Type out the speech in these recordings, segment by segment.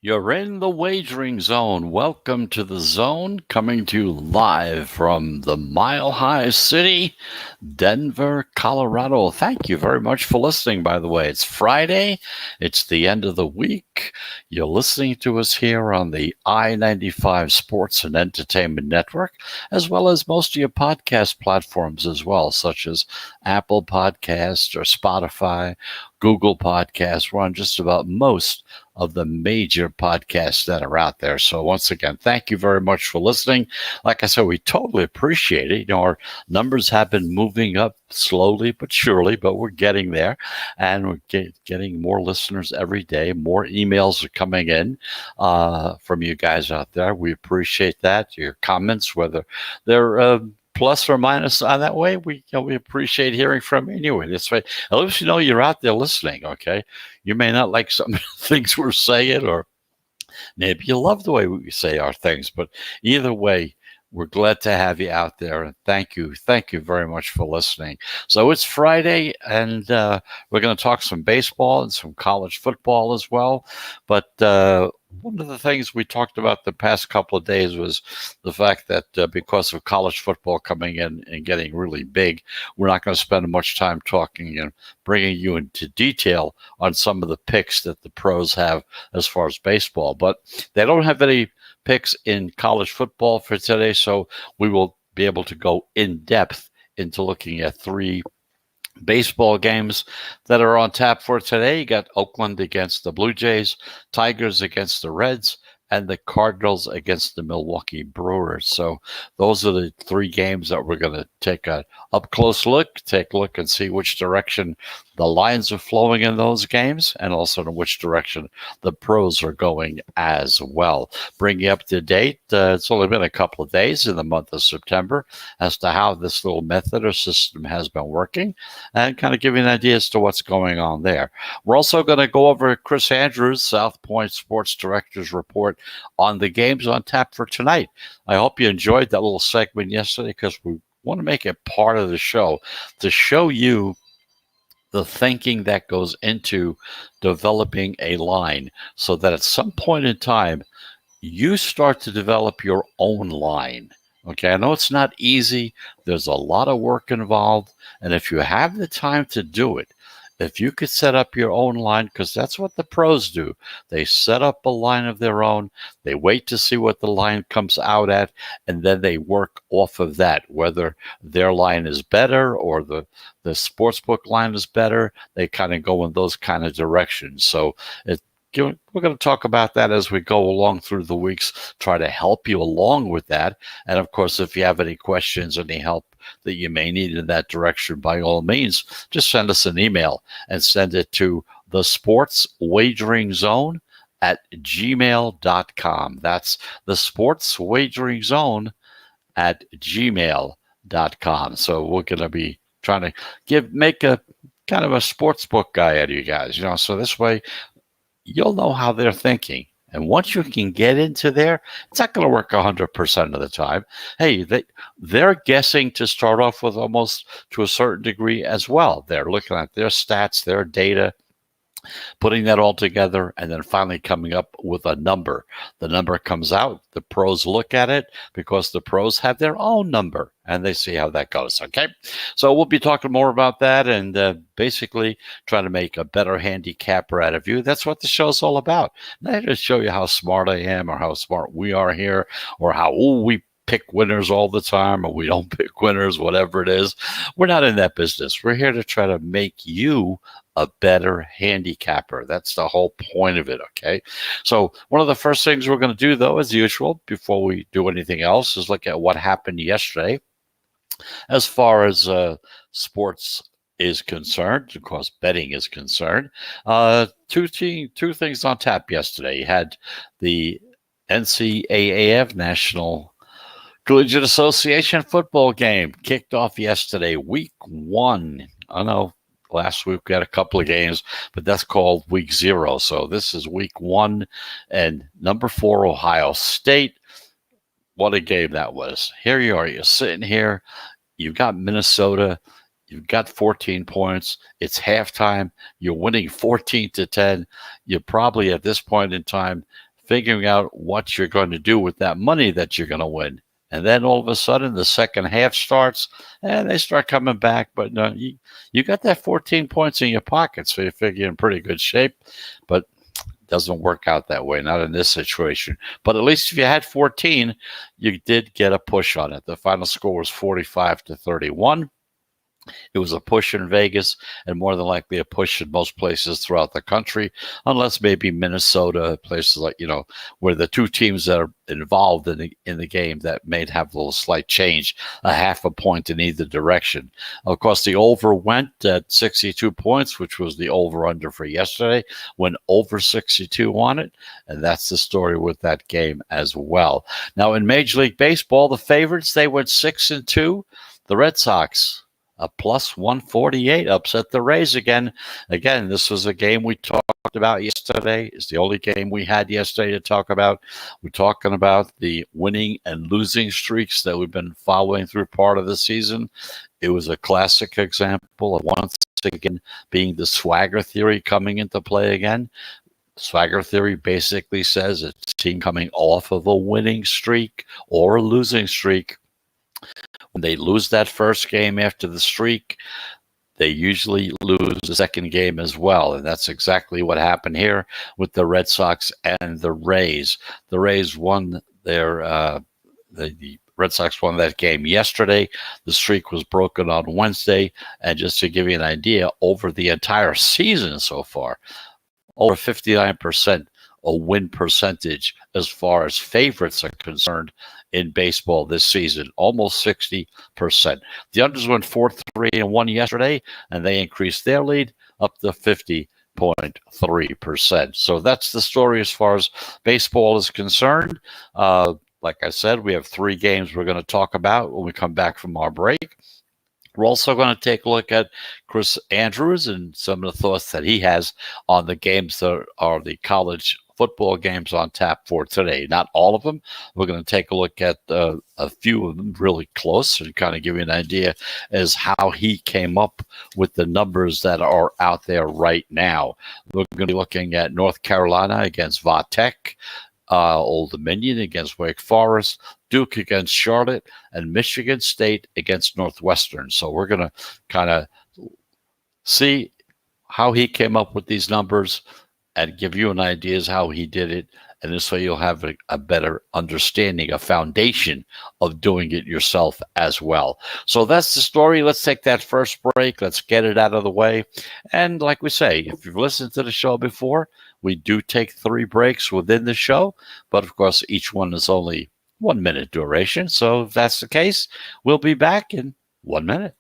You're in the wagering zone. Welcome to the zone, coming to you live from the Mile High City, Denver, Colorado. Thank you very much for listening, by the way. It's Friday. It's the end of the week. You're listening to us here on the I-95 Sports and Entertainment Network, as well as most of your podcast platforms as well, such as Apple Podcasts or Spotify, Google Podcasts. We're on just about most of the major podcasts that are out there. So once again, thank you very much for listening. Like I said, we totally appreciate it. Our numbers have been moving up slowly but surely, but we're getting there, and we're getting more listeners every day. More emails are coming in from you guys out there. We appreciate that. Your comments, whether they're plus or minus on that way, we appreciate hearing from you anyway. This way, at least you're out there listening. Okay, you may not like some of the things we're saying, or maybe you love the way we say our things, but either way, we're glad to have you out there, and thank you very much for listening. So it's Friday, and we're going to talk some baseball and some college football as well. But one of the things we talked about the past couple of days was the fact that because of college football coming in and getting really big, we're not going to spend much time talking and bringing you into detail on some of the picks that the pros have as far as baseball. But they don't have any picks in college football for today, so we will be able to go in depth into looking at three baseball games that are on tap for today. You got Oakland against the Blue Jays, Tigers against the Reds, and the Cardinals against the Milwaukee Brewers. So those are the three games that we're going to take a up-close look, take a look and see which direction the lines are flowing in those games, and also in which direction the pros are going as well. Bring you up to date. It's only been a couple of days in the month of September as to how this little method or system has been working, and kind of give you an idea as to what's going on there. We're also going to go over Chris Andrews, South Point Sports Director's report on the games on tap for tonight. I hope you enjoyed that little segment yesterday, because we want to make it part of the show to show you the thinking that goes into developing a line, so that at some point in time, you start to develop your own line. Okay, I know it's not easy. There's a lot of work involved. And if you have the time to do it, if you could set up your own line, because that's what the pros do. They set up a line of their own. They wait to see what the line comes out at, and then they work off of that, whether their line is better or the sportsbook line is better. They kind of go in those kind of directions. So we're going to talk about that as we go along through the weeks, try to help you along with that. And of course, if you have any questions, any help that you may need in that direction, by all means, just send us an email and send it to the Sports Wagering Zone at gmail.com. That's the Sports Wagering Zone at gmail.com. So we're going to be trying to make a kind of a sports book guy out of you guys, so this way you'll know how they're thinking. And once you can get into there, it's not going to work 100% of the time. Hey, they're guessing to start off with almost to a certain degree as well. They're looking at their stats, their data, putting that all together, and then finally coming up with a number. The number comes out. The pros look at it, because the pros have their own number, and they see how that goes. Okay, so we'll be talking more about that, and basically trying to make a better handicapper out of you. That's what the show's all about. Not to show you how smart I am, or how smart we are here, or how we pick winners all the time, or we don't pick winners, whatever it is. We're not in that business. We're here to try to make you a better handicapper. That's the whole point of it, okay? So one of the first things we're going to do, though, as usual, before we do anything else, is look at what happened yesterday as far as sports is concerned, of course, betting is concerned. Two things on tap yesterday. You had the NCAAF, National Collegiate Association football game, kicked off yesterday, week 1. I know last week we had a couple of games, but that's called week 0. So this is week 1, and number 4, Ohio State. What a game that was. Here you are. You're sitting here. You've got Minnesota. You've got 14 points. It's halftime. You're winning 14-10. You're probably at this point in time figuring out what you're going to do with that money that you're going to win. And then all of a sudden, the second half starts, and they start coming back. But no, you got that 14 points in your pocket, so you figure you're in pretty good shape. But it doesn't work out that way, not in this situation. But at least if you had 14, you did get a push on it. The final score was 45-31. It was a push in Vegas and more than likely a push in most places throughout the country, unless maybe Minnesota, places like, where the two teams that are involved in the game that may have a little slight change, a half a point in either direction. Of course, the over went at 62 points, which was the over-under for yesterday, went over 62 on it, and that's the story with that game as well. Now, in Major League Baseball, the favorites, they went 6-2. The Red Sox, a plus 148, upset the Rays again. Again, this was a game we talked about yesterday. It's the only game we had yesterday to talk about. We're talking about the winning and losing streaks that we've been following through part of the season. It was a classic example of once again being the swagger theory coming into play again. Swagger theory basically says it's a team coming off of a winning streak or a losing streak. When they lose that first game after the streak, they usually lose the second game as well. And that's exactly what happened here with the Red Sox and the Rays. The Rays won the Red Sox won that game yesterday. The streak was broken on Wednesday. And just to give you an idea, over the entire season so far, over 59% a win percentage as far as favorites are concerned in baseball this season, almost 60%. The unders went 4-3-1 yesterday, and they increased their lead up to 50.3%. So that's the story as far as baseball is concerned. Like I said, we have 3 games we're going to talk about when we come back from our break. We're also going to take a look at Chris Andrews and some of the thoughts that he has on the games that are the college football games on tap for today. Not all of them. We're going to take a look at a few of them really close and kind of give you an idea as how he came up with the numbers that are out there right now. We're going to be looking at North Carolina against Va-Tech, Old Dominion against Wake Forest, Duke against Charlotte, and Michigan State against Northwestern. So we're going to kind of see how he came up with these numbers and give you an idea as how he did it. And this way you'll have a better understanding, a foundation of doing it yourself as well. So that's the story. Let's take that first break. Let's get it out of the way. And like we say, if you've listened to the show before, we do take 3 breaks within the show. But of course, each one is only 1 minute duration. So if that's the case, we'll be back in 1 minute.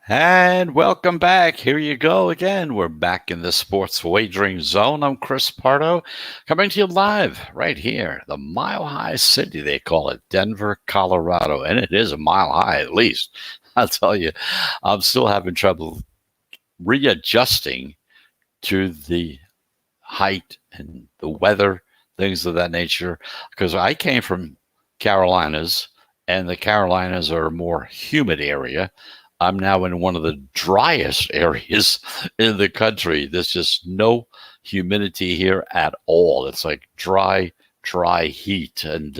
And welcome back. Here you go again. We're back in the sports wagering zone. I'm Chris Pardo, coming to you live right here, the Mile High City, they call it, Denver, Colorado. And it is a mile high at least. I'll tell you, I'm still having trouble readjusting to the height and the weather, things of that nature, because I came from Carolinas, and the Carolinas are a more humid area. I'm now in one of the driest areas in the country. There's just no humidity here at all. It's like dry heat. And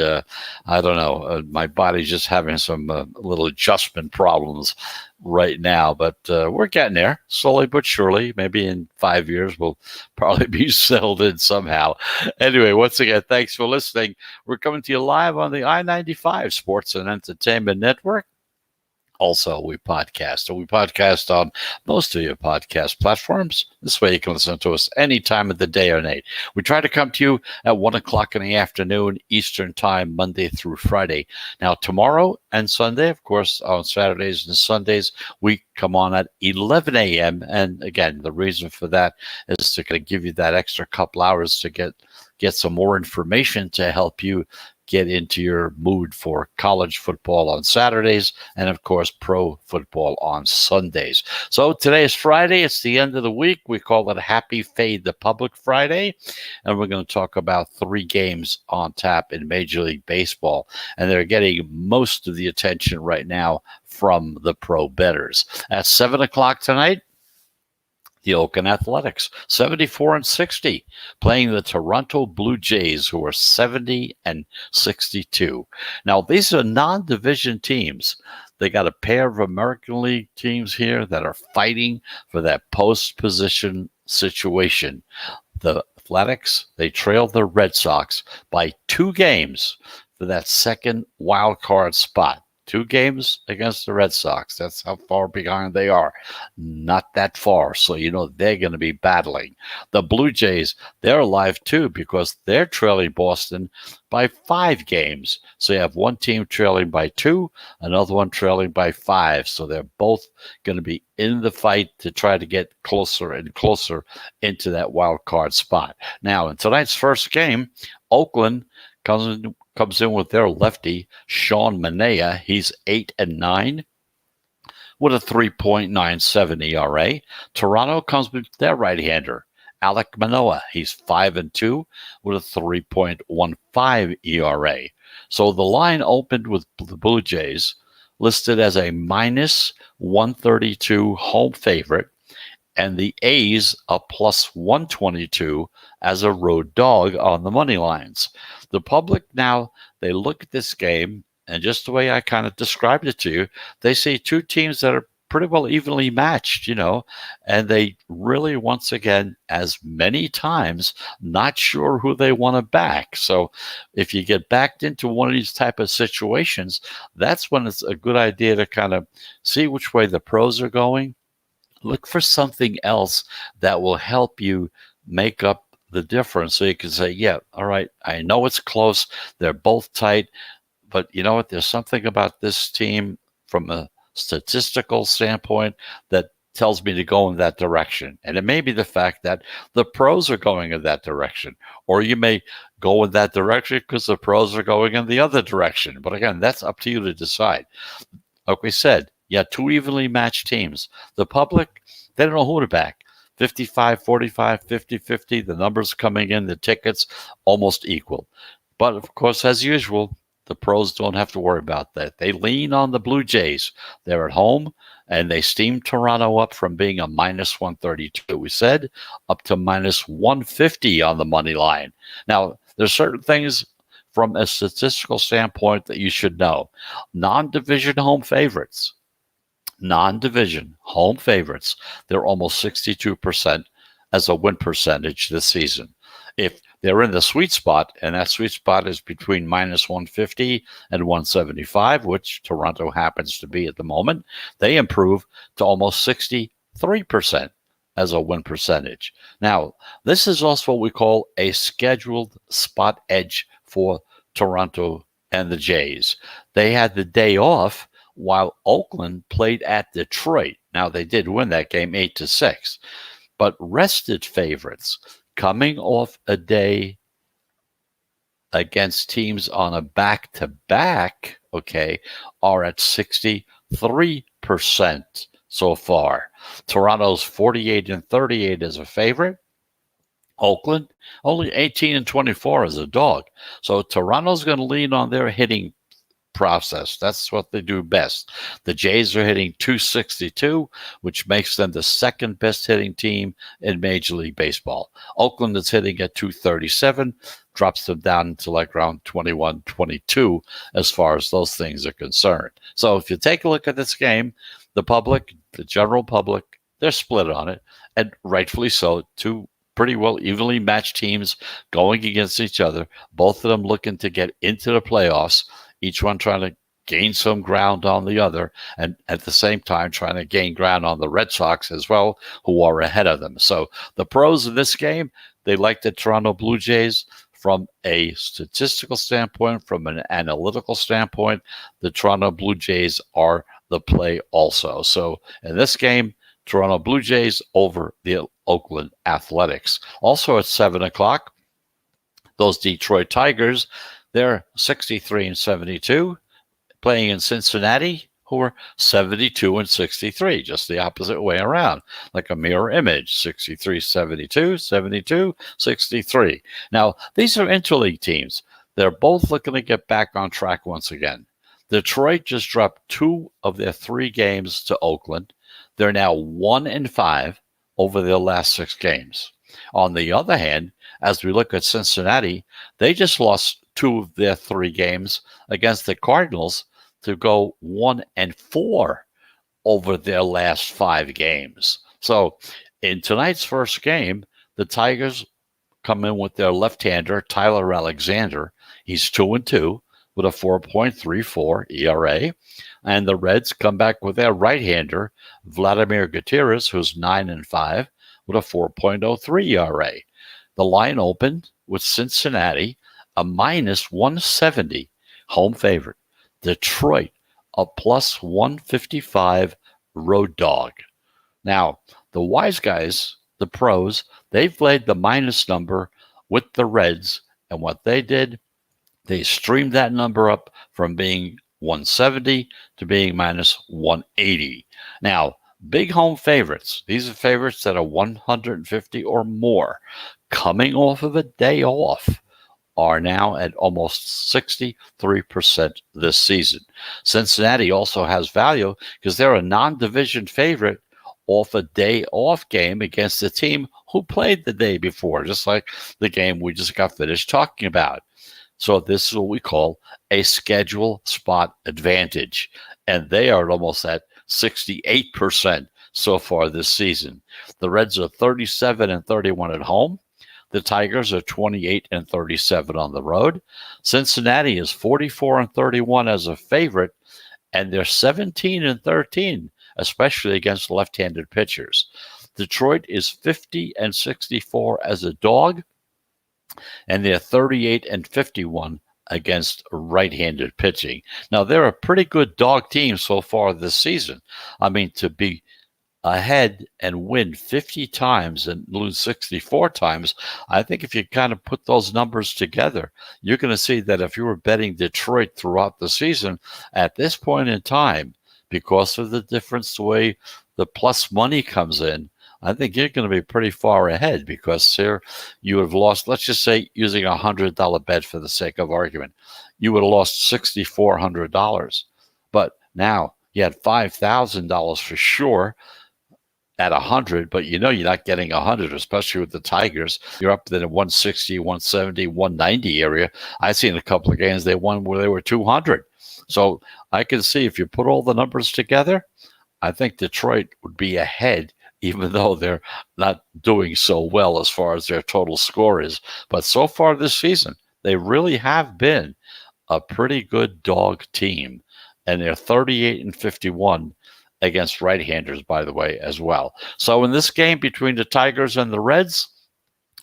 I don't know, my body's just having some little adjustment problems right now, but we're getting there slowly but surely. Maybe in 5 years, we'll probably be settled in somehow. Anyway, once again, thanks for listening. We're coming to you live on the I-95 Sports and Entertainment Network. Also, we podcast on most of your podcast platforms. This way you can listen to us any time of the day or night. We try to come to you at 1 o'clock in the afternoon, Eastern time, Monday through Friday. Now, tomorrow and Sunday, of course, on Saturdays and Sundays, we come on at 11 a.m. And again, the reason for that is to kind of give you that extra couple hours to get some more information to help you get into your mood for college football on Saturdays and, of course, pro football on Sundays. So today is Friday. It's the end of the week. We call it Happy Fade the Public Friday. And we're going to talk about 3 games on tap in Major League Baseball. And they're getting most of the attention right now from the pro bettors. At 7 o'clock tonight, the Oakland Athletics, 74-60, playing the Toronto Blue Jays, who are 70-62. Now, these are non-division teams. They got a pair of American League teams here that are fighting for that post position situation. The Athletics, they trailed the Red Sox by 2 games for that second wild card spot. 2 games against the Red Sox. That's how far behind they are. Not that far. So, they're going to be battling. The Blue Jays, they're alive too because they're trailing Boston by 5 games. So you have one team trailing by 2, another one trailing by 5. So they're both going to be in the fight to try to get closer and closer into that wild card spot. Now, in tonight's first game, Oakland comes in with their lefty, Sean Manaea. He's 8-9 with a 3.97 ERA. Toronto comes with their right-hander, Alek Manoah. He's 5-2 with a 3.15 ERA. So the line opened with the Blue Jays listed as a minus 132 home favorite, and the A's a plus 122 as a road dog on the money lines. The public now, they look at this game, and just the way I kind of described it to you, they see 2 teams that are pretty well evenly matched, and they really, once again, as many times, not sure who they want to back. So if you get backed into one of these type of situations, that's when it's a good idea to kind of see which way the pros are going. Look for something else that will help you make up the difference. So you can say, yeah, all right, I know it's close. They're both tight. But you know what? There's something about this team from a statistical standpoint that tells me to go in that direction. And it may be the fact that the pros are going in that direction. Or you may go in that direction because the pros are going in the other direction. But again, that's up to you to decide. Like we said, yeah, 2 evenly matched teams. The public, they don't know who to back. 55-45, 50-50, the numbers coming in, the tickets, almost equal. But, of course, as usual, the pros don't have to worry about that. They lean on the Blue Jays. They're at home, and they steam Toronto up from being a minus 132, we said, up to minus 150 on the money line. Now, there's certain things from a statistical standpoint that you should know. Non-division home favorites. They're almost 62% as a win percentage this season. If they're in the sweet spot, and that sweet spot is between minus 150 and 175, which Toronto happens to be at the moment, they improve to almost 63% as a win percentage. Now, this is also what we call a scheduled spot edge for Toronto and the Jays. They had the day off while Oakland played at Detroit. Now, they did win that game 8-6, but rested favorites coming off a day against teams on a back-to-back, are at 63% so far. Toronto's 48-38 as a favorite. Oakland, only 18-24 as a dog. So Toronto's going to lean on their hitting process. That's what they do best. The Jays are hitting 262, which makes them the second best hitting team in Major League Baseball. Oakland is hitting at 237, drops them down to like around 21, 22 as far as those things are concerned. So if you take a look at this game, the public, the general public, they're split on it, and rightfully so. Two pretty well evenly matched teams going against each other, both of them looking to get into the playoffs, each one trying to gain some ground on the other, and at the same time trying to gain ground on the Red Sox as well, who are ahead of them. So the pros of this game, they like the Toronto Blue Jays. From a statistical standpoint, from an analytical standpoint, the Toronto Blue Jays are the play also. So in this game, Toronto Blue Jays over the Oakland Athletics. Also at 7 o'clock, those Detroit Tigers, they're 63-72, playing in Cincinnati, who are 72-63, just the opposite way around, like a mirror image, 63-72, 72-63. Now, these are interleague teams. They're both looking to get back on track once again. Detroit just dropped 2 of their 3 games to Oakland. They're now 1-5 over their last 6 games. On the other hand, as we look at Cincinnati, they just lost 2 of their 3 games against the Cardinals to go 1-4 over their last 5 games. So in tonight's first game, the Tigers come in with their left-hander, Tyler Alexander. He's 2-2 with a 4.34 ERA. And the Reds come back with their right-hander, Vladimir Gutierrez, who's 9-5 with a 4.03 ERA. The line opened with Cincinnati, a minus 170 home favorite. Detroit, a plus 155 road dog. Now, the wise guys, the pros, they've played the minus number with the Reds, and what they did, they streamed that number up from being 170 to being minus 180. Now, big home favorites, these are favorites that are 150 or more, coming off of a day off, are now at almost 63% this season. Cincinnati also has value because they're a non-division favorite off a day off game against a team who played the day before, just like the game we just got finished talking about. So this is what we call a schedule spot advantage, and they are almost at 68% so far this season. The Reds are 37-31 at home. The Tigers are 28-37 on the road. Cincinnati is 44-31 as a favorite, and they're 17-13, especially against left-handed pitchers. Detroit is 50-64 as a dog, and they're 38-51 against right-handed pitching. Now, they're a pretty good dog team so far this season. I mean, to be ahead and win 50 times and lose 64 times, I think if you kind of put those numbers together, you're going to see that if you were betting Detroit throughout the season, at this point in time, because of the difference, the way the plus money comes in, I think you're going to be pretty far ahead, because here you have lost, let's just say, using a $100 bet for the sake of argument, you would have lost $6,400. But now you had $5,000 for sure at 100, but you know you're not getting 100, especially with the Tigers. You're up in the 160, 170, 190 area. I've seen a couple of games they won where they were 200. So I can see if you put all the numbers together, I think Detroit would be ahead, even though they're not doing so well as far as their total score is. But so far this season, they really have been a pretty good dog team, and they're 38-51 against right-handers, by the way, as well. So in this game between the Tigers and the Reds,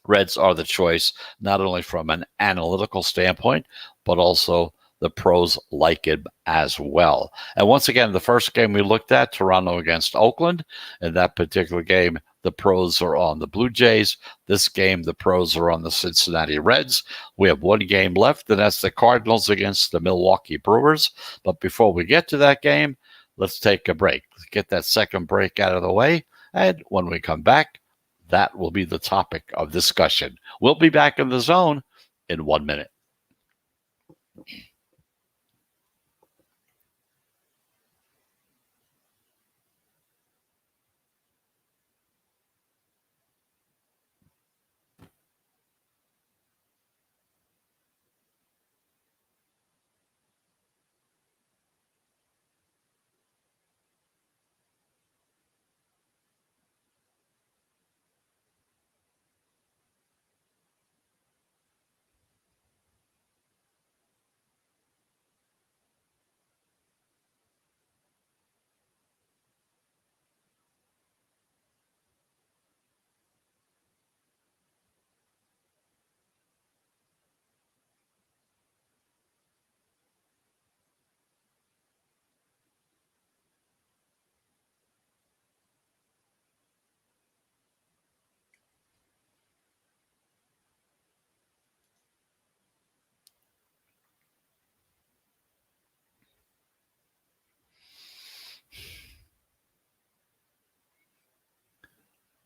Reds are the choice, not only from an analytical standpoint, but also the pros like it as well. And once again, the first game we looked at, Toronto against Oakland. In that particular game, the pros are on the Blue Jays. This game, the pros are on the Cincinnati Reds. We have one game left, and that's the Cardinals against the Milwaukee Brewers. But before we get to that game, let's take a break. Let's get that second break out of the way. And when we come back, that will be the topic of discussion. We'll be back in the zone in 1 minute.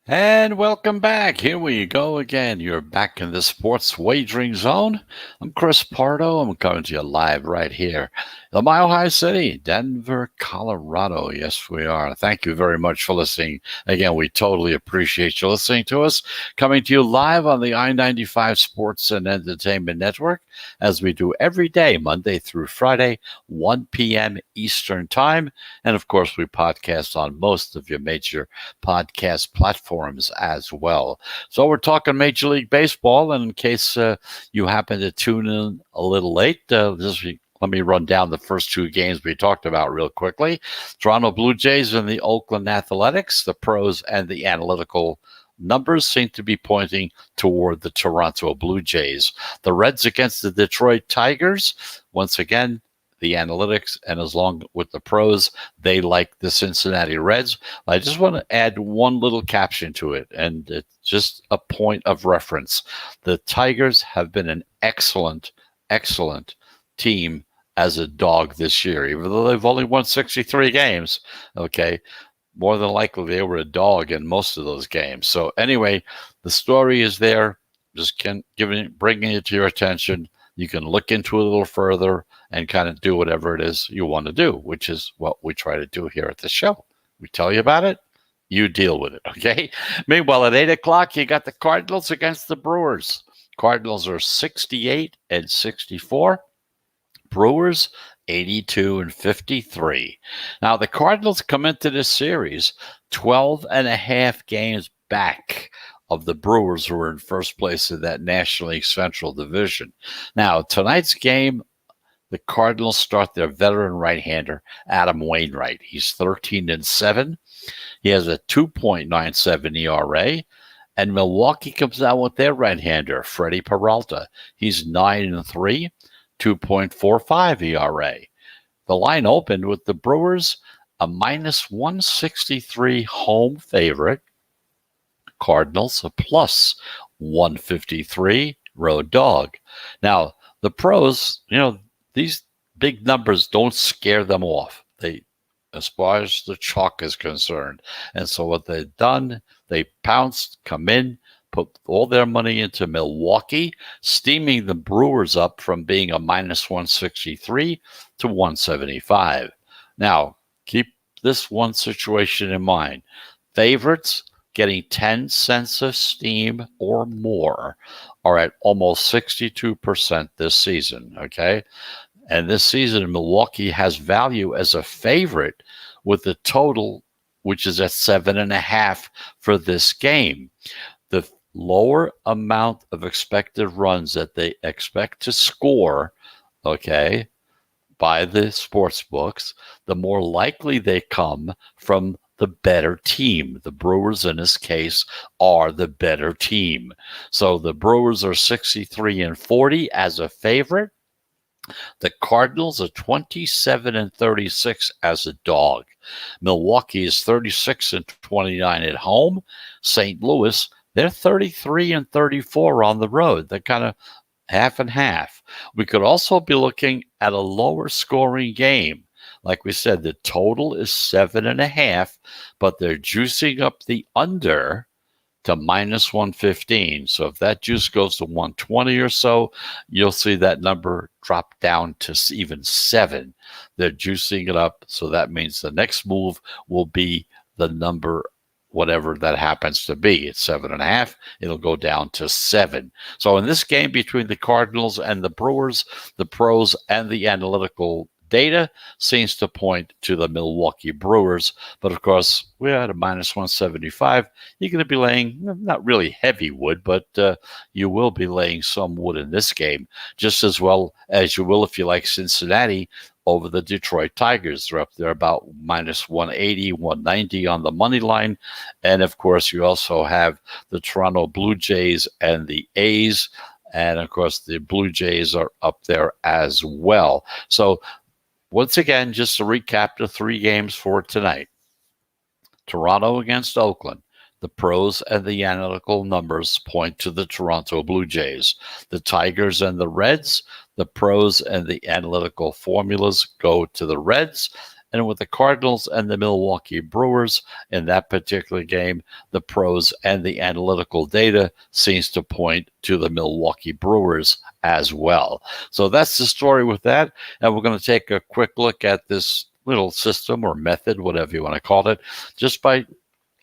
And welcome back. Here we go again. You're back in the sports wagering zone. I'm Chris Pardo. I'm coming to you live right here, the Mile High City, Denver, Colorado. Yes, we are. Thank you very much for listening. Again, we totally appreciate you listening to us. Coming to you live on the I-95 Sports and Entertainment Network, as we do every day, Monday through Friday, 1 p.m. Eastern Time. And of course, we podcast on most of your major podcast platforms as well. So we're talking Major League Baseball, and in case you happen to tune in a little late, let me run down the first two games we talked about real quickly. Toronto Blue Jays and the Oakland Athletics, the pros and the analytical numbers seem to be pointing toward the Toronto Blue Jays. The Reds against the Detroit Tigers, once again, the analytics, and as long with the pros, they like the Cincinnati Reds. I just want to add one little caption to it, and it's just a point of reference. The Tigers have been an excellent, excellent team as a dog this year, even though they've only won 63 games. Okay. More than likely, they were a dog in most of those games. So anyway, the story is there. Just bringing it to your attention. You can look into it a little further and kind of do whatever it is you want to do, which is what we try to do here at the show. We tell you about it, you deal with it, okay? Meanwhile, at 8 o'clock, you got the Cardinals against the Brewers. Cardinals are 68 and 64. Brewers 82 and 53. Now, the Cardinals come into this series 12 and a half games back of the Brewers, who were in first place in that National League Central Division. Now, tonight's game, the Cardinals start their veteran right-hander, Adam Wainwright. He's 13 and 7. He has a 2.97 ERA. And Milwaukee comes out with their right-hander, Freddie Peralta. He's 9 and 3. 2.45 ERA. The line opened with the Brewers a minus 163 home favorite. Cardinals a plus 153 road dog. Now, the pros, these big numbers don't scare them off. As far as the chalk is concerned. And so what they've done, they pounced, come in, put all their money into Milwaukee, steaming the Brewers up from being a minus 163 to 175. Now, keep this one situation in mind. Favorites getting 10 cents of steam or more are at almost 62% this season, okay? And this season, Milwaukee has value as a favorite with the total, which is at 7.5 for this game. The lower amount of expected runs that they expect to score, okay, by the sports books, the more likely they come from the better team. The Brewers, in this case, are the better team. So the Brewers are 63 and 40 as a favorite. The Cardinals are 27 and 36 as a dog. Milwaukee is 36 and 29 at home. St. Louis, they're 33 and 34 on the road. They're kind of half and half. We could also be looking at a lower scoring game. Like we said, the total is 7.5, but they're juicing up the under to minus 115. So if that juice goes to 120 or so, you'll see that number drop down to even 7. They're juicing it up. So that means the next move will be the number, whatever that happens to be. It's 7.5. It'll go down to 7. So in this game between the Cardinals and the Brewers, the pros and the analytical data seems to point to the Milwaukee Brewers. But of course, we're at a minus 175. You're going to be laying not really heavy wood, but you will be laying some wood in this game, just as well as you will if you like Cincinnati over the Detroit Tigers. They're up there about minus 180, 190 on the money line. And of course, you also have the Toronto Blue Jays and the A's. And of course, the Blue Jays are up there as well. So once again, just to recap the 3 games for tonight. Toronto against Oakland. The pros and the analytical numbers point to the Toronto Blue Jays. The Tigers and the Reds, the pros and the analytical formulas go to the Reds. And with the Cardinals and the Milwaukee Brewers in that particular game, the pros and the analytical data seems to point to the Milwaukee Brewers as well. So that's the story with that. And we're going to take a quick look at this little system or method, whatever you want to call it, just by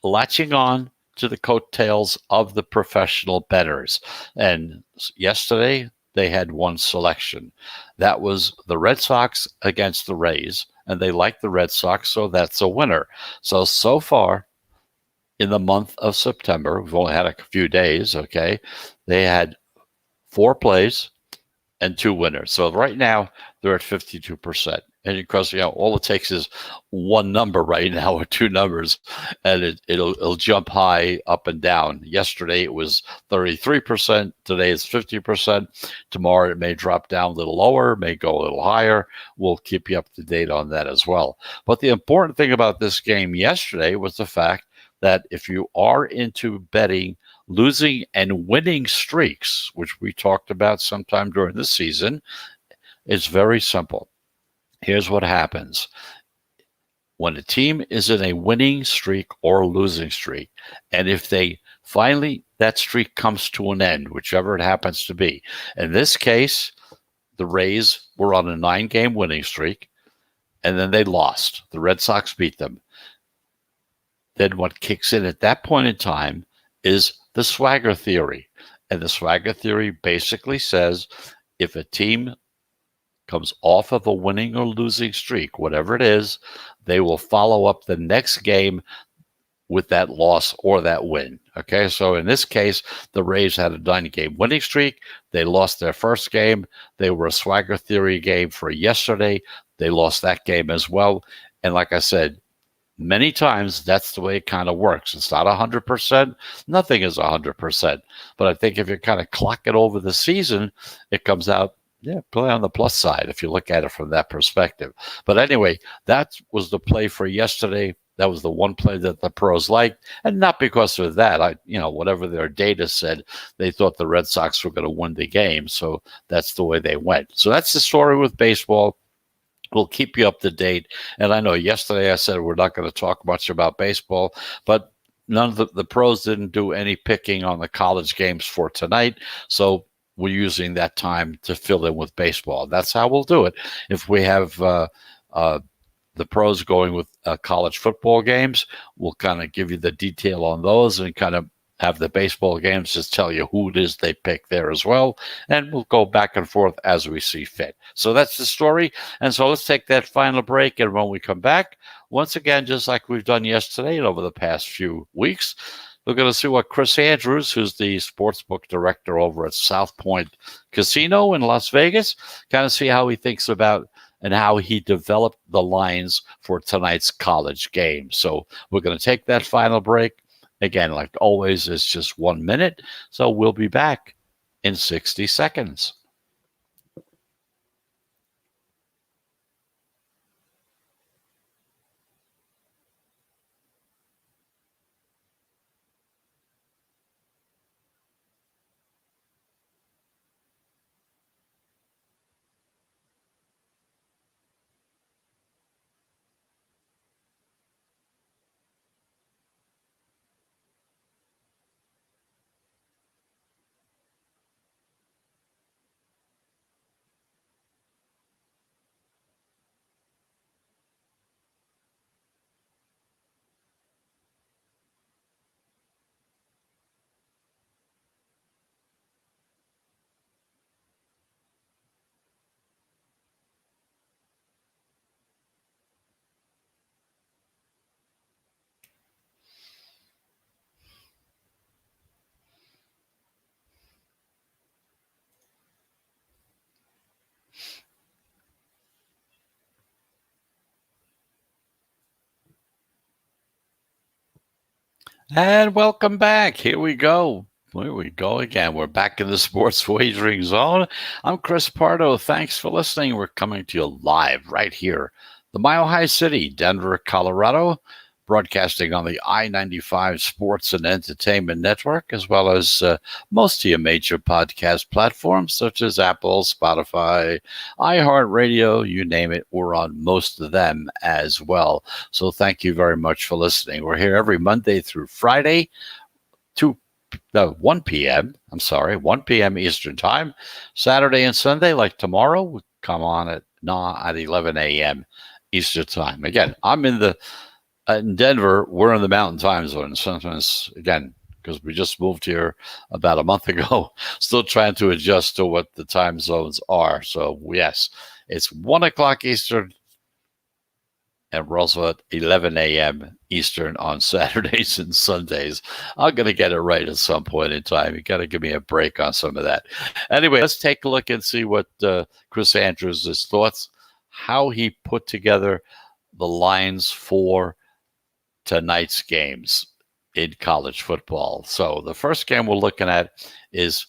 latching on to the coattails of the professional bettors. And yesterday, they had one selection. That was the Red Sox against the Rays, and they like the Red Sox, so that's a winner. So far, in the month of September, we've only had a few days, okay? They had 4 plays and 2 winners. So right now, they're at 52%. And of course, all it takes is one number right now or 2 numbers, and it'll jump high up and down. Yesterday it was 33%. Today it's 50%. Tomorrow it may drop down a little lower, may go a little higher. We'll keep you up to date on that as well. But the important thing about this game yesterday was the fact that if you are into betting losing and winning streaks, which we talked about sometime during the season, it's very simple. Here's what happens. When a team is in a winning streak or a losing streak, and if they finally, that streak comes to an end, whichever it happens to be. In this case, the Rays were on a 9-game winning streak, and then they lost. The Red Sox beat them. Then what kicks in at that point in time is the swagger theory. And the swagger theory basically says if a team comes off of a winning or losing streak, whatever it is, they will follow up the next game with that loss or that win. Okay, so in this case, the Rays had a 9-game winning streak. They lost their first game. They were a swagger theory game for yesterday. They lost that game as well. And like I said, many times that's the way it kind of works. It's not 100%. Nothing is 100%. But I think if you kind of clock it over the season, it comes out, play on the plus side if you look at it from that perspective. But anyway, that was the play for yesterday. That was the one play that the pros liked, and not because of that. Whatever their data said, they thought the Red Sox were going to win the game, so that's the way they went. So that's the story with baseball. We'll keep you up to date. And I know yesterday I said we're not going to talk much about baseball, but none of the pros didn't do any picking on the college games for tonight. So we're using that time to fill in with baseball. That's how we'll do it. If we have the pros going with college football games, we'll kind of give you the detail on those and kind of have the baseball games just tell you who it is they pick there as well. And we'll go back and forth as we see fit. So that's the story. And so let's take that final break. And when we come back, once again, just like we've done yesterday and over the past few weeks, we're going to see what Chris Andrews, who's the sportsbook director over at South Point Casino in Las Vegas, kind of see how he thinks about and how he developed the lines for tonight's college game. So we're going to take that final break. Again, like always, it's just 1 minute. So we'll be back in 60 seconds. And welcome back. Here we go. Here we go again. We're back in the sports wagering zone. I'm Chris Pardo. Thanks for listening. We're coming to you live right here, the Mile High City, Denver, Colorado, broadcasting on the I-95 Sports and Entertainment Network, as well as most of your major podcast platforms, such as Apple, Spotify, iHeartRadio, you name it. We're on most of them as well. So thank you very much for listening. We're here every Monday through Friday, 1 p.m. 1 p.m. Eastern Time. Saturday and Sunday, like tomorrow, we come on at 11 a.m. Eastern Time. Again, I'm in Denver. We're in the Mountain Time Zone. Sometimes, again, because we just moved here about a month ago, still trying to adjust to what the time zones are. So, yes, it's 1 o'clock Eastern, and we're also at 11 a.m. Eastern on Saturdays and Sundays. I'm going to get it right at some point in time. You got to give me a break on some of that. Anyway, let's take a look and see what Chris Andrews' thoughts, how he put together the lines for tonight's games in college football. So the first game we're looking at is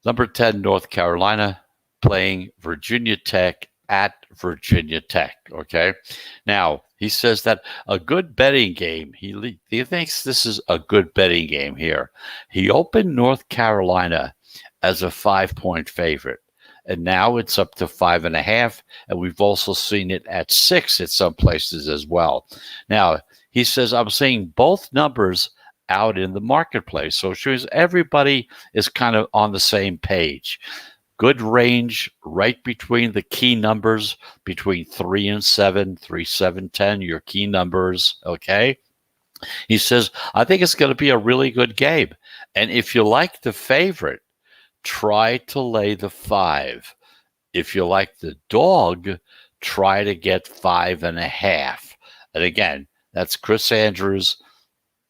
number 10, North Carolina, playing Virginia Tech at Virginia Tech, okay? Now, he says that a good betting game, he thinks this is a good betting game here. He opened North Carolina as a 5-point favorite, and now it's up to 5.5, and we've also seen it at 6 at some places as well. Now, he says, I'm seeing both numbers out in the marketplace, so it shows everybody is kind of on the same page. Good range right between the key numbers, between 3 and 7, 3, 7, 10, your key numbers, okay? He says, I think it's going to be a really good game. And if you like the favorite, try to lay the 5. If you like the dog, try to get 5.5. And again, that's Chris Andrews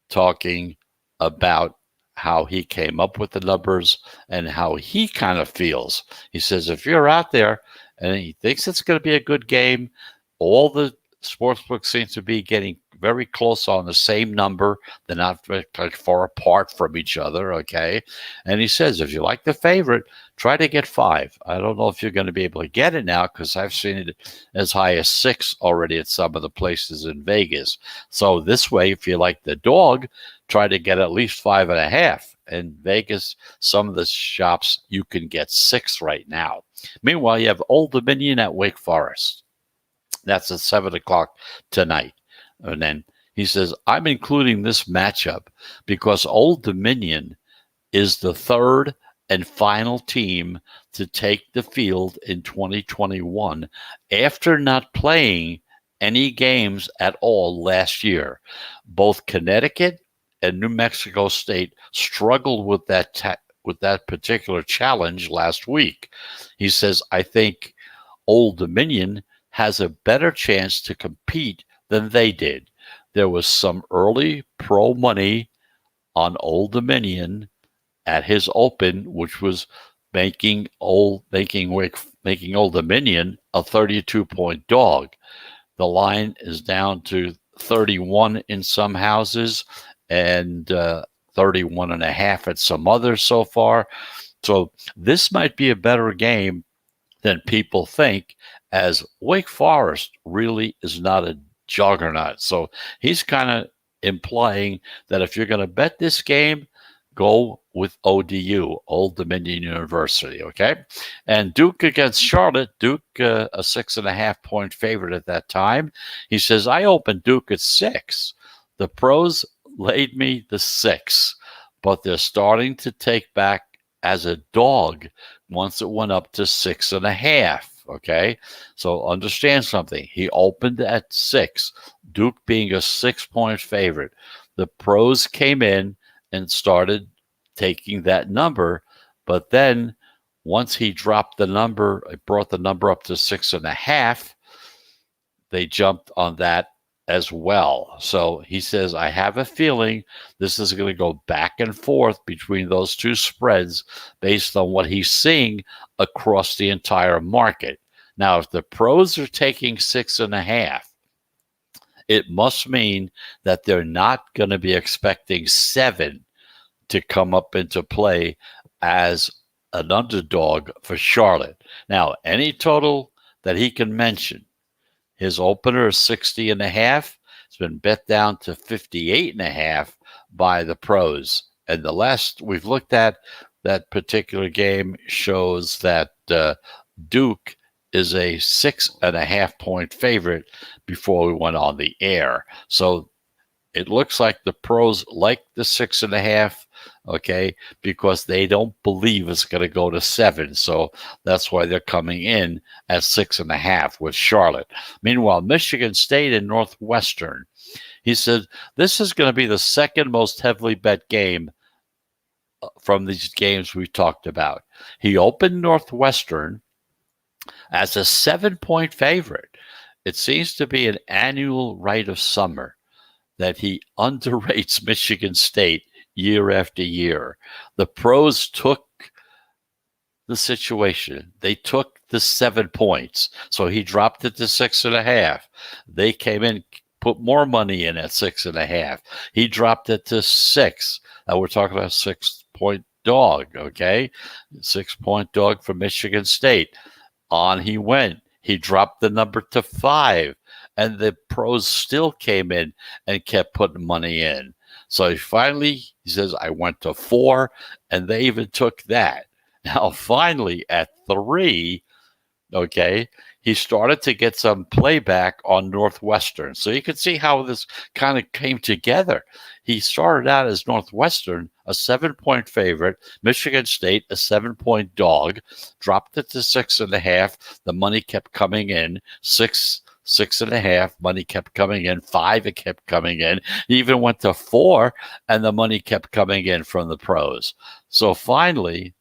talking about how he came up with the numbers and how he kind of feels. He says, if you're out there and he thinks it's going to be a good game, all the sportsbooks seem to be getting very close on the same number. They're not very far apart from each other, okay? And he says, if you like the favorite, try to get 5. I don't know if you're going to be able to get it now because I've seen it as high as 6 already at some of the places in Vegas. So this way, if you like the dog, try to get at least 5.5. In Vegas, some of the shops, you can get 6 right now. Meanwhile, you have Old Dominion at Wake Forest. That's at 7 o'clock tonight. And then he says, I'm including this matchup because Old Dominion is the third and final team to take the field in 2021 after not playing any games at all last year. Both Connecticut and New Mexico State struggled with that particular challenge last week. He says, I think Old Dominion has a better chance to compete than they did. There was some early pro money on Old Dominion at his open, which was making Old Dominion a 32-point dog. The line is down to 31 in some houses and 31.5 at some others so far. So this might be a better game than people think, as Wake Forest really is not a juggernaut. So he's kind of implying that if you're going to bet this game, go with ODU, Old Dominion University, okay? And Duke against Charlotte, Duke a 6.5-point favorite at that time. He says, I opened Duke at 6. The pros laid me the 6, but they're starting to take back as a dog once it went up to 6.5. Okay, so understand something. He opened at 6, Duke being a 6-point favorite. The pros came in and started taking that number, but then once he dropped the number, it brought the number up to 6.5, they jumped on that as well. So he says, I have a feeling this is going to go back and forth between those two spreads based on what he's seeing across the entire market. Now, if the pros are taking 6.5, it must mean that they're not going to be expecting 7 to come up into play as an underdog for Charlotte. Now, any total that he can mention, his opener is 60.5. It's been bet down to 58.5 by the pros. And the last we've looked at, that particular game shows that Duke is a 6.5 point favorite before we went on the air. So it looks like the pros like the 6.5, okay, because they don't believe it's going to go to 7. So that's why they're coming in at 6.5 with Charlotte. Meanwhile, Michigan State and Northwestern, he said this is going to be the second most heavily bet game from these games we talked about. He opened Northwestern as a 7 point favorite. It seems to be an annual rite of summer that he underrates Michigan State year after year. The pros took the situation. They took the 7 points. So he dropped it to 6.5. They came in, put more money in at 6.5. He dropped it to 6. Now we're talking about 6 point dog, okay? 6 point dog for Michigan State. On he went. He dropped the number to 5. And the pros still came in and kept putting money in. So he says, I went to 4, and they even took that. Now, finally, at 3, okay, he started to get some playback on Northwestern. So you can see how this kind of came together. He started out as Northwestern, a 7 point favorite, Michigan State, a 7 point dog, dropped it to 6.5. The money kept coming in, 6.5, money kept coming in, 5, it kept coming in. He even went to 4, and the money kept coming in from the pros. So finally,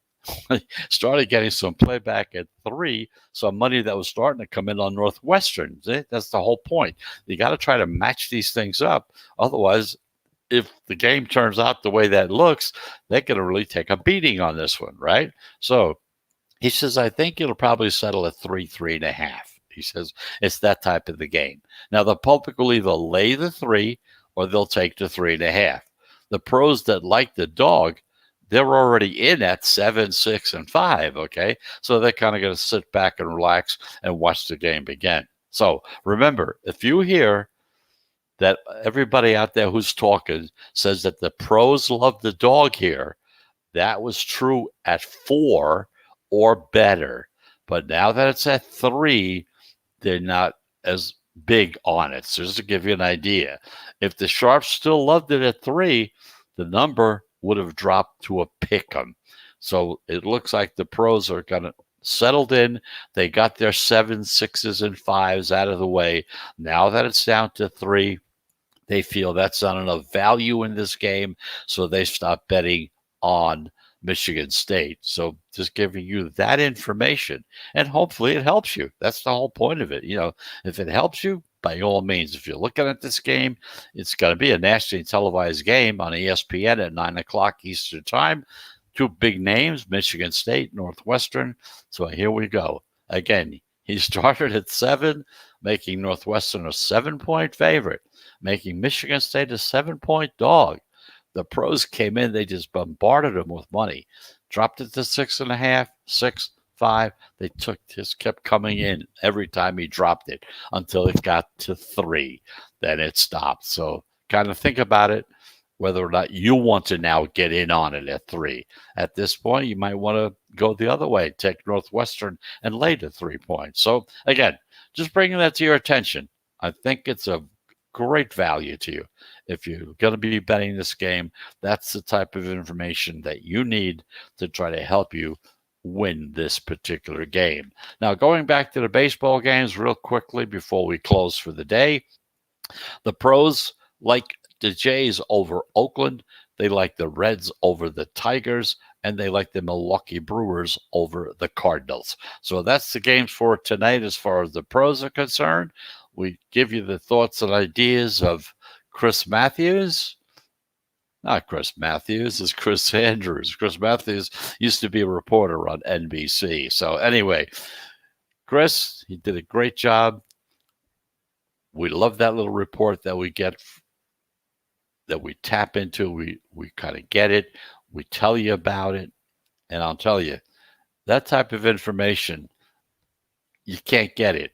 started getting some playback at 3, some money that was starting to come in on Northwestern. That's the whole point. You got to try to match these things up. Otherwise, if the game turns out the way that looks, they're going to really take a beating on this one, right? So he says, I think it'll probably settle at 3.5. He says it's that type of the game. Now, the public will either lay the 3 or they'll take the 3.5. The pros that like the dog, they're already in at 7, 6, and 5, okay? So they're kind of going to sit back and relax and watch the game begin. So remember, if you hear that everybody out there who's talking says that the pros love the dog here, that was true at 4 or better. But now that it's at 3, they're not as big on it. So just to give you an idea, if the sharps still loved it at 3, the number would have dropped to a pick 'em. So it looks like the pros are going to settled in. They got their 7s, 6s, and 5s out of the way. Now that it's down to 3, they feel that's not enough value in this game, so they stop betting on Michigan State. So just giving you that information, and hopefully it helps you. That's the whole point of it. If it helps you, by all means, if you're looking at this game, it's going to be a nationally televised game on ESPN at 9 o'clock Eastern Time. 2 big names, Michigan State, Northwestern. So here we go. Again, he started at 7, making Northwestern a 7-point favorite, making Michigan State a 7-point dog. The pros came in, they just bombarded them with money, dropped it to 6.5, 6, 5. They just kept coming in every time he dropped it until it got to 3. Then it stopped. So kind of think about it, whether or not you want to now get in on it at 3. At this point, you might want to go the other way, take Northwestern and lay the 3 points. So again, just bringing that to your attention. I think it's a great value to you. If you're going to be betting this game, that's the type of information that you need to try to help you win this particular game. Now, going back to the baseball games real quickly before we close for the day, the pros like the Jays over Oakland. They like the Reds over the Tigers, and they like the Milwaukee Brewers over the Cardinals. So that's the games for tonight as far as the pros are concerned. We give you the thoughts and ideas of Chris Matthews. Not Chris Matthews, it's Chris Andrews. Chris Matthews used to be a reporter on NBC. So anyway, Chris, he did a great job. We love that little report that we get, that we tap into. We kind of get it. We tell you about it. And I'll tell you, that type of information, you can't get it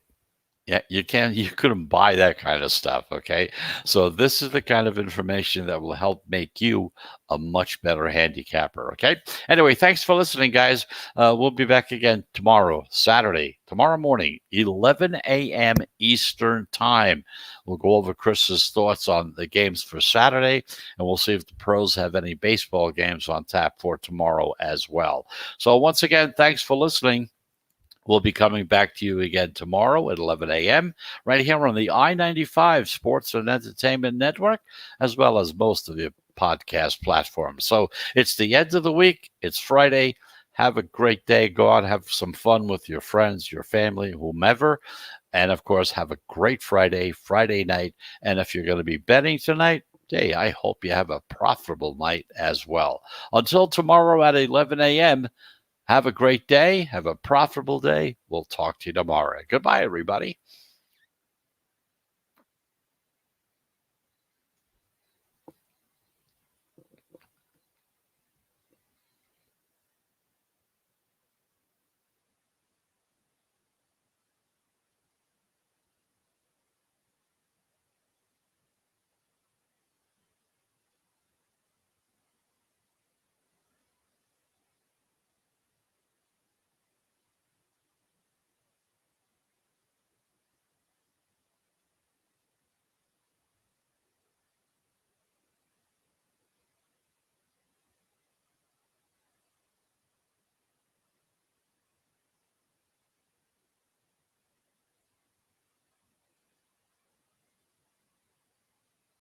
Yeah, you couldn't buy that kind of stuff, okay? So this is the kind of information that will help make you a much better handicapper, okay? Anyway, thanks for listening, guys. We'll be back again tomorrow, Saturday, tomorrow morning, 11 a.m. Eastern Time. We'll go over Chris's thoughts on the games for Saturday, and we'll see if the pros have any baseball games on tap for tomorrow as well. So once again, thanks for listening. We'll be coming back to you again tomorrow at 11 a.m. right here on the I-95 Sports and Entertainment Network, as well as most of the podcast platforms. So it's the end of the week. It's Friday. Have a great day. Go out, have some fun with your friends, your family, whomever. And of course, have a great Friday night. And if you're going to be betting tonight, hey, I hope you have a profitable night as well. Until tomorrow at 11 a.m., have a great day. Have a profitable day. We'll talk to you tomorrow. Goodbye, everybody.